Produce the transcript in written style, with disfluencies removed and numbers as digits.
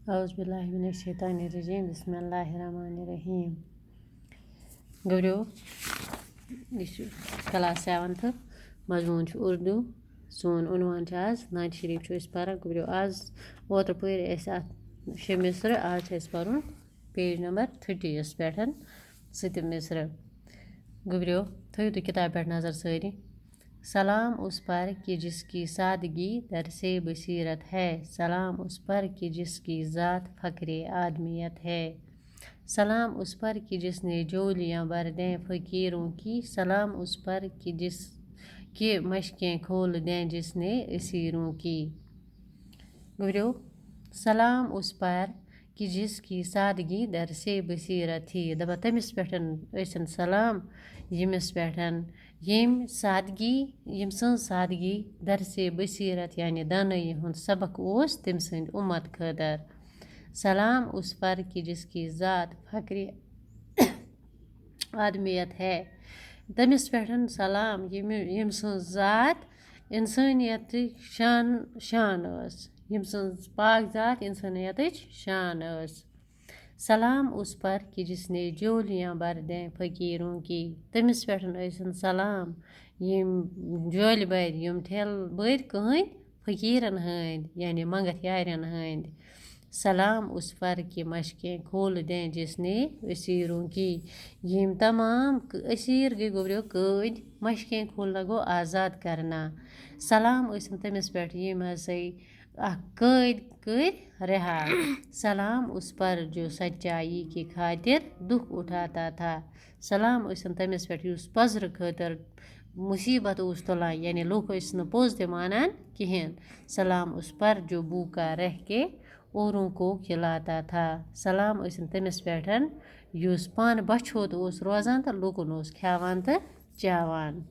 औज़ुबिल्लाहिमिनश्शैतानिर्रजीम बिस्मिल्लाहिर्रहमानिर्रहीम। गौरियो यह class 7th मजमून उर्दू सोन उनवान आज नात शरीफ पारा गौरियो आज ओतर पर शे मिसर आज पर्न पेज नंबर 30 पे सत मिसर गौरियो थो तुम किताब पे नजर सारी। सलाम उस पर कि जिसकी सादगी दरसे बसीरत है, सलाम उस पर कि जिसकी ज़ात फ़क्रे आदमियत है, सलाम उस पर कि जिसने जोलियाँ भर दें फ़कीरों की, सलाम उस पर कि जिसके मशकें खोल दें जिसने असीरों की। गौरियो सलाम उस पर कि जिसकी सादगी दरसे बसीरत थी दपा तमिस पेठन ऐसन सलाम यमिस पेठन यम सादगी यम सन सादगी दरसे बसीरत यानी दानई हुंद सबक ओस तम सद उम्मत खदर। सलाम उस पर कि जिसकी ज़ात फ़क्रे आदमियत है तमिस पेठन सलाम यम सन ज़ात इंसानियत शान अस यम सन पाक ज़ात इंसानियत शान अस। सलाम उस पर कि जिसने जोलियाँ भर दें फ़कीरों की तमिस पेठन ऐसन सलाम यम जोल भर यम ठेल भर कहन फ़कीरन हंद यानी मंगत यारन हंद। सलाम उस पर कि मशकें खोल दें जिसने असीरों की यम तमाम असीर गई गौरियो कैद मशकें खोलना गो आज़ाद करना। सलाम ऐसन तमिस पेठ यम हसा कैद कर रिहा। सलाम उस पर जो सच्चाई की खातिर दुख उठाता था, सलाम ऐसन तमिस पेठ युस पजर खतर मुसीबत उस तुलान यानी लुक न पोज ते मानान किहन। सलाम उस पर जो भूखा रह के औरों को खिलाता था, सलाम ऐसन तमिस पेठन युस पान बछोत उस रोजान तो लुकन उस खियावान तो चावान।